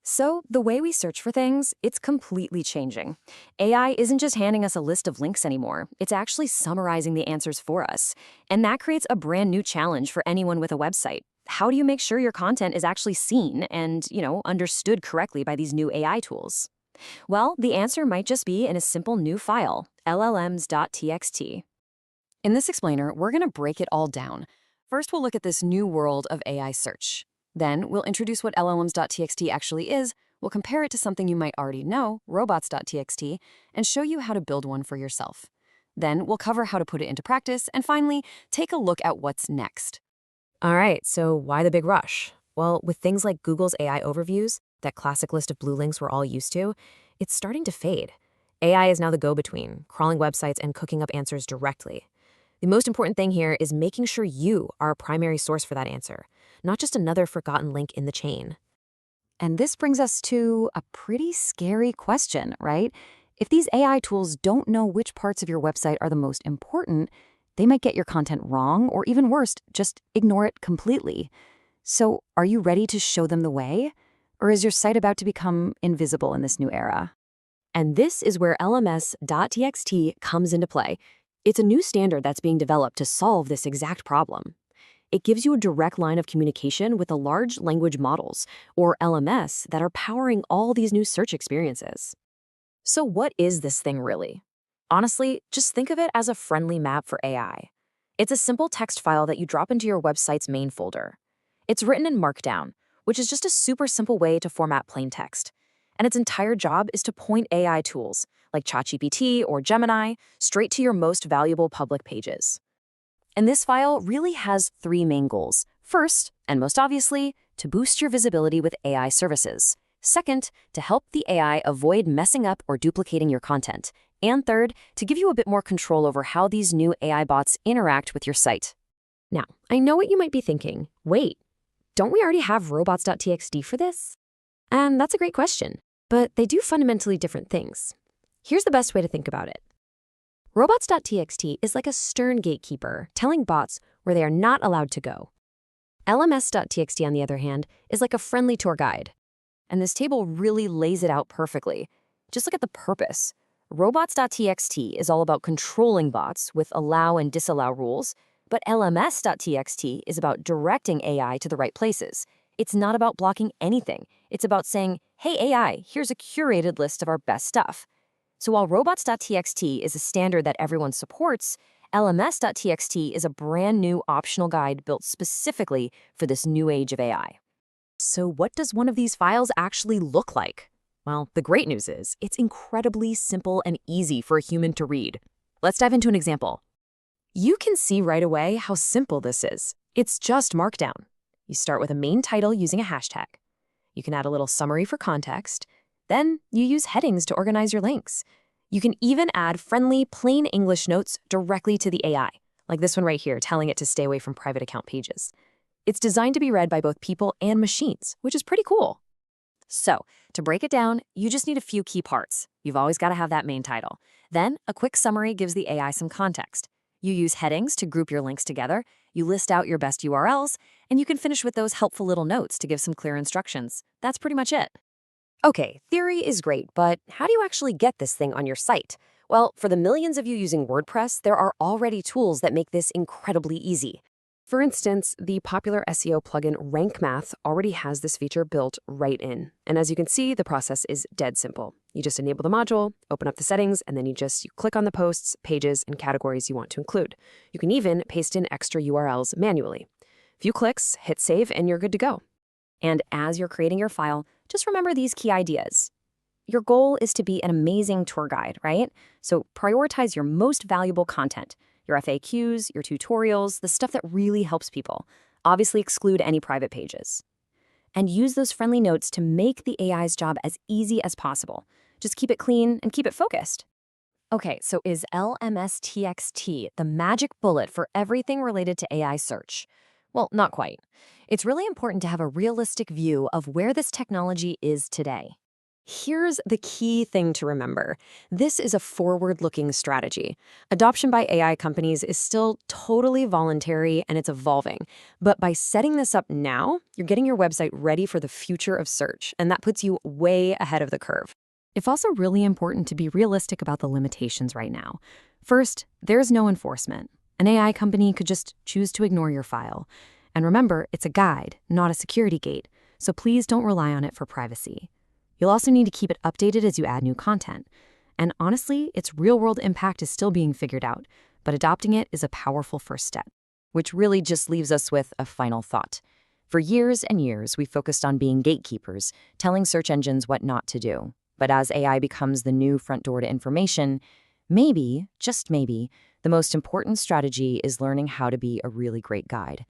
So, the way we search for things, it's completely changing. AI isn't just handing us a list of links anymore, it's actually summarizing the answers for us. And that creates a brand new challenge for anyone with a website. How do you make sure your content is actually seen and, understood correctly by these new AI tools? Well, the answer might just be in a simple new file, LLMs.txt. In this explainer, we're going to break it all down. First, we'll look at this new world of AI search. Then, we'll introduce what LLMs.txt actually is, we'll compare it to something you might already know, robots.txt, and show you how to build one for yourself. Then, we'll cover how to put it into practice, and finally, take a look at what's next. All right, so why the big rush? Well, with things like Google's AI overviews, that classic list of blue links we're all used to, it's starting to fade. AI is now the go-between, crawling websites and cooking up answers directly. The most important thing here is making sure you are a primary source for that answer, not just another forgotten link in the chain. And this brings us to a pretty scary question, right? If these AI tools don't know which parts of your website are the most important, they might get your content wrong, or even worse, just ignore it completely. So, are you ready to show them the way? Or is your site about to become invisible in this new era? And this is where lms.txt comes into play. It's a new standard that's being developed to solve this exact problem. It gives you a direct line of communication with the large language models, or LMS, that are powering all these new search experiences. So what is this thing really? Honestly, just think of it as a friendly map for AI. It's a simple text file that you drop into your website's main folder. It's written in Markdown, which is just a super simple way to format plain text. And its entire job is to point AI tools, like ChatGPT or Gemini, straight to your most valuable public pages. And this file really has three main goals. First, and most obviously, to boost your visibility with AI services. Second, to help the AI avoid messing up or duplicating your content. And third, to give you a bit more control over how these new AI bots interact with your site. Now, I know what you might be thinking. Wait, don't we already have robots.txt for this? And that's a great question, but they do fundamentally different things. Here's the best way to think about it. Robots.txt is like a stern gatekeeper telling bots where they are not allowed to go. lms.txt, on the other hand, is like a friendly tour guide. And this table really lays it out perfectly. Just look at the purpose. Robots.txt is all about controlling bots with allow and disallow rules, but lms.txt is about directing AI to the right places. It's not about blocking anything. It's about saying, hey AI, here's a curated list of our best stuff. So while robots.txt is a standard that everyone supports, lms.txt is a brand new optional guide built specifically for this new age of AI. So what does one of these files actually look like? Well, the great news is it's incredibly simple and easy for a human to read. Let's dive into an example. You can see right away how simple this is. It's just Markdown. You start with a main title using a hashtag. You can add a little summary for context. Then you use headings to organize your links. You can even add friendly, plain English notes directly to the AI, like this one right here, telling it to stay away from private account pages. It's designed to be read by both people and machines, which is pretty cool. So, to break it down, you just need a few key parts. You've always got to have that main title. Then, a quick summary gives the AI some context. You use headings to group your links together, you list out your best URLs, and you can finish with those helpful little notes to give some clear instructions. That's pretty much it. Okay, theory is great, but how do you actually get this thing on your site? Well, for the millions of you using WordPress, there are already tools that make this incredibly easy. For instance, the popular SEO plugin Rank Math already has this feature built right in. And as you can see, the process is dead simple. You just enable the module, open up the settings, and then you click on the posts, pages, and categories you want to include. You can even paste in extra URLs manually. Few clicks, hit save, and you're good to go. And as you're creating your file, just remember these key ideas. Your goal is to be an amazing tour guide, right? So prioritize your most valuable content, your FAQs, your tutorials, the stuff that really helps people. Obviously exclude any private pages. And use those friendly notes to make the AI's job as easy as possible. Just keep it clean and keep it focused. Okay, so is LMS.txt the magic bullet for everything related to AI search? Well, not quite. It's really important to have a realistic view of where this technology is today. Here's the key thing to remember. This is a forward-looking strategy. Adoption by AI companies is still totally voluntary and it's evolving. But by setting this up now, you're getting your website ready for the future of search, and that puts you way ahead of the curve. It's also really important to be realistic about the limitations right now. First, there's no enforcement. An AI company could just choose to ignore your file. And remember, it's a guide, not a security gate, so please don't rely on it for privacy. You'll also need to keep it updated as you add new content. And honestly, its real-world impact is still being figured out, but adopting it is a powerful first step. Which really just leaves us with a final thought. For years and years, we focused on being gatekeepers, telling search engines what not to do. But as AI becomes the new front door to information, maybe, just maybe, the most important strategy is learning how to be a really great guide.